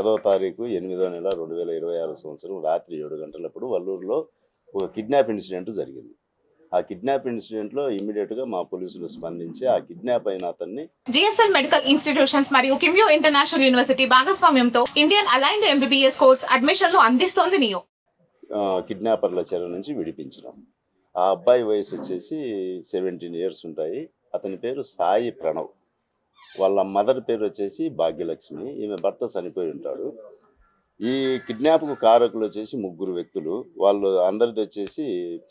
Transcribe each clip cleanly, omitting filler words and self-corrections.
10వ తారీఖు 8వ నెల 2026 సంవత్సరం రాత్రి 7 గంటలప్పుడు వల్లూరులో ఒక కిడ్నాప్ ఇన్సిడెంట్ జరిగింది. ఆ కిడ్నాప్ ఇన్సిడెంట్లో ఇమ్మీడియట్గా మా పోలీసులు స్పందించి ఆ కిడ్నాప్ అయిన అతన్ని జిఎస్ఎల్ మెడికల్ ఇన్స్టిట్యూషన్స్ మరియు కిమ్యూ ఇంటర్నేషనల్ యూనివర్సిటీ భాగస్వామ్యంతో ఇండియన్ అలైన్డ్ ఎంబీబీఎస్ కోర్స్ అడ్మిషన్లు అందిస్తోంది నియో. కిడ్నాపర్ల చెర నుంచి విడిపించినాం. ఆ అబ్బాయి వయసు వచ్చేసి 17 ఇయర్స్ ఉంటాయి. అతని పేరు సాయి ప్రణవ్. వాళ్ళ మదర్ పేరు వచ్చేసి భాగ్యలక్ష్మి. ఈమె భర్త చనిపోయి ఉంటాడు. ఈ కిడ్నాప్కు కారకులు వచ్చేసి 3 వ్యక్తులు. వాళ్ళు అందరిది వచ్చేసి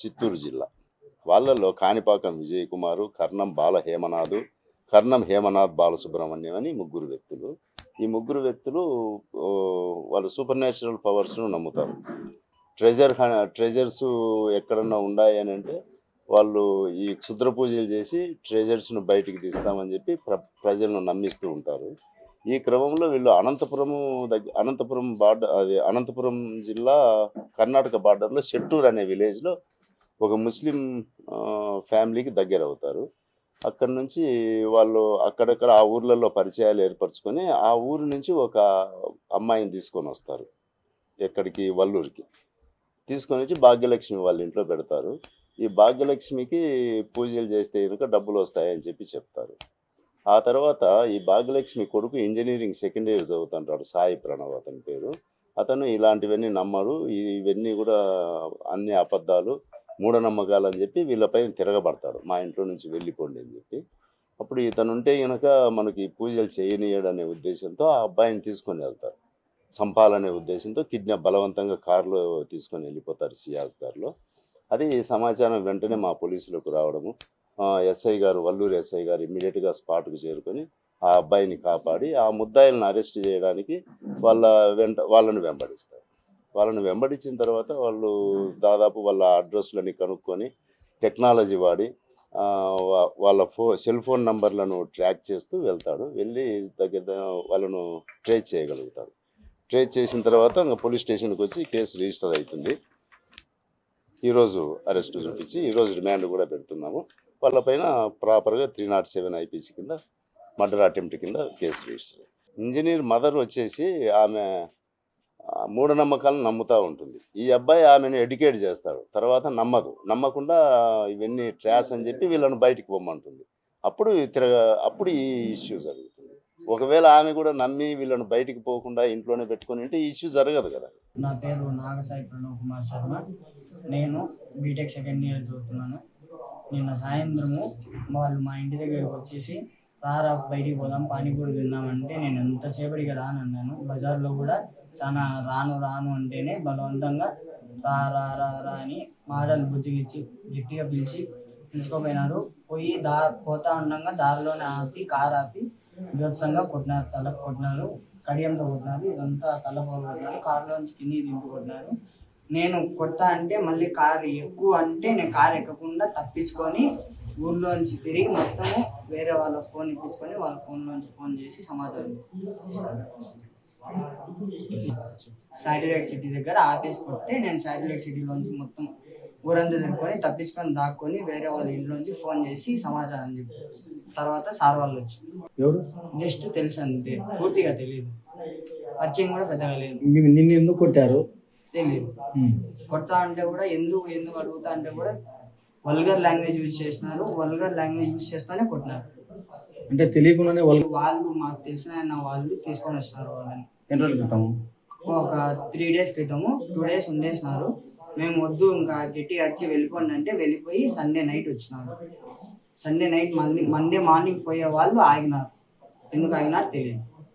చిత్తూరు జిల్లా. వాళ్ళల్లో కాణిపాకం విజయ్ కుమారు, కర్ణం హేమనాథ్ బాలసుబ్రహ్మణ్యం అని 3 వ్యక్తులు. ఈ 3 వ్యక్తులు వాళ్ళు సూపర్ న్యాచురల్ పవర్స్ను నమ్ముతారు. ట్రెజర్స్ ఎక్కడన్నా ఉన్నాయి అని అంటే వాళ్ళు ఈ క్షుద్ర పూజలు చేసి ట్రెజర్స్ను బయటికి తీస్తామని చెప్పి ప్రజలను నమ్మిస్తూ ఉంటారు. ఈ క్రమంలో వీళ్ళు అనంతపురం జిల్లా కర్ణాటక బార్డర్లో షెట్టూర్ అనే విలేజ్లో ఒక ముస్లిం ఫ్యామిలీకి దగ్గర అవుతారు. అక్కడి నుంచి వాళ్ళు అక్కడక్కడ ఆ ఊర్లలో పరిచయాలు ఏర్పరచుకొని ఆ ఊరు నుంచి ఒక అమ్మాయిని తీసుకొని వస్తారు. ఎక్కడికి? వల్లూరుకి తీసుకొని వచ్చి భాగ్యలక్ష్మి వాళ్ళ ఇంట్లో పెడతారు. ఈ భాగ్యలక్ష్మికి పూజలు చేస్తే కనుక డబ్బులు వస్తాయని చెప్పి చెప్తారు. ఆ తర్వాత ఈ భాగ్యలక్ష్మి కొడుకు ఇంజనీరింగ్ సెకండ్ ఇయర్ చదువుతుంటాడు, సాయి ప్రణవ్ అతని పేరు. అతను ఇలాంటివన్నీ నమ్మరు. ఇవన్నీ కూడా అన్ని అబద్ధాలు, మూఢనమ్మకాలు అని చెప్పి వీళ్ళపైన తిరగబడతాడు. మా ఇంట్లో నుంచి వెళ్ళిపోండి అని చెప్పి. అప్పుడు ఇతను ఉంటే కనుక మనకి పూజలు చేయనీయడనే ఉద్దేశంతో ఆ అబ్బాయిని తీసుకొని వెళ్తారు. చంపాలనే ఉద్దేశంతో బలవంతంగా కారులో తీసుకొని వెళ్ళిపోతారు, సియాజ్ కారులో. అది సమాచారం వెంటనే మా పోలీసులకు రావడము, ఎస్ఐ గారు, వల్లూరు ఎస్ఐ గారు ఇమ్మీడియట్గా స్పాట్కు చేరుకొని ఆ అబ్బాయిని కాపాడి ఆ ముద్దాయిలను అరెస్ట్ చేయడానికి వాళ్ళని వెంబడిస్తారు. వాళ్ళని వెంబడించిన తర్వాత వాళ్ళు దాదాపు వాళ్ళ అడ్రస్లని కనుక్కొని టెక్నాలజీ వాడి వాళ్ళ సెల్ ఫోన్ నంబర్లను ట్రాక్ చేస్తూ వెళ్తాడు. వెళ్ళి వాళ్ళను ట్రేస్ చేయగలుగుతాడు. ట్రేస్ చేసిన తర్వాత ఇంకా పోలీస్ స్టేషన్కి వచ్చి కేసు రిజిస్టర్ అవుతుంది. ఈరోజు అరెస్ట్ చూపించి ఈరోజు రిమాండ్ కూడా పెడుతున్నాము. వాళ్ళపైన ప్రాపర్గా 307 ఐపీసీ కింద మర్డర్ అటెంప్ట్ కింద కేసు రిజిస్టర్. ఇంజనీర్ మదర్ వచ్చేసి ఆమె మూఢనమ్మకాలను నమ్ముతూ ఉంటుంది. ఈ అబ్బాయి ఆమెను ఎడ్యుకేట్ చేస్తాడు. తర్వాత నమ్మకుండా ఇవన్నీ ట్రాస్ అని చెప్పి వీళ్ళని బయటికి పొమ్మంటుంది. అప్పుడు ఈ ఇష్యూ జరుగుతుంది. ఒకవేళ ఆమె కూడా నమ్మి వీళ్ళని బయటికి పోకుండా ఇంట్లోనే పెట్టుకొని ఉంటే ఈ ఇష్యూ జరగదు కదా. నా పేరు నాగసాయి ప్రణవ్ కుమార్ శర్మ. నేను బీటెక్ సెకండ్ ఇయర్ చదువుతున్నాను. నిన్న సాయంత్రము వాళ్ళు మా ఇంటి దగ్గరకు వచ్చేసి రారా బయటికి పోదాం, పానీపూరి తిందామంటే నేను ఎంతసేపటికి రానన్నాను. బజార్లో కూడా చాలా రాను అంటేనే బలవంతంగా రా అని మాటలు బుద్ధిగిచ్చి గట్టిగా పిలుచుకోపోయినారు. పోతా ఉండగా దారిలోనే కారు ఆపి బీభత్సంగా కొట్టినారు. తలకు కొట్టినారు, కడియంతో కొట్టినారు, ఇదంతా తలపోలు కొట్టినారు, కారులోంచి కింది దింపి కొట్టినారు. నేను కొడతా అంటే మళ్ళీ కారు ఎక్కువ అంటే నేను కారు ఎక్కకుండా తప్పించుకొని ఊర్లోంచి తిరిగి మొత్తము వేరే వాళ్ళ ఫోన్ ఇప్పించుకొని వాళ్ళ ఫోన్లోంచి ఫోన్ చేసి సమాచారం శాటిలైట్ సిటీ దగ్గర ఆపేసి కొడితే నేను శాటిలైట్ సిటీలోంచి మొత్తం ఊరంతా తిరుక్కొని తప్పించుకొని దాక్కొని వేరే వాళ్ళ ఇంట్లోంచి ఫోన్ చేసి సమాచారం చెప్పారు. తర్వాత సార్ వాళ్ళు వచ్చి జస్ట్ తెలుసు అంతే, పూర్తిగా తెలియదు, పరిచయం కూడా పెద్దగా లేదు. నిన్ను ఎందుకు కొట్టారు తెలియదు. కొడతా అంటే కూడా ఎందుకు అడుగుతా అంటే కూడా వల్గర్ లాంగ్వేజ్ యూజ్ చేస్తున్నారు. వల్గర్ లాంగ్వేజ్ యూజ్ చేస్తానే కొట్టినారు. అంటే తెలియకుండానే వాళ్ళు మాకు తెలిసిన వాళ్ళు తీసుకొని వచ్చినారు. వాళ్ళని ఎన్ని రోజుల క్రితము? ఒక 3 days క్రితము 2 days ఉండేసినారు. మేము వద్దు ఇంకా గట్టి అడిచి వెళ్ళిపోండి అంటే వెళ్ళిపోయి సండే నైట్ వచ్చినారు. సండే నైట్ మళ్ళీ మండే మార్నింగ్ పోయే వాళ్ళు ఆగినారు. ఎందుకు ఆగినారు తెలియదు.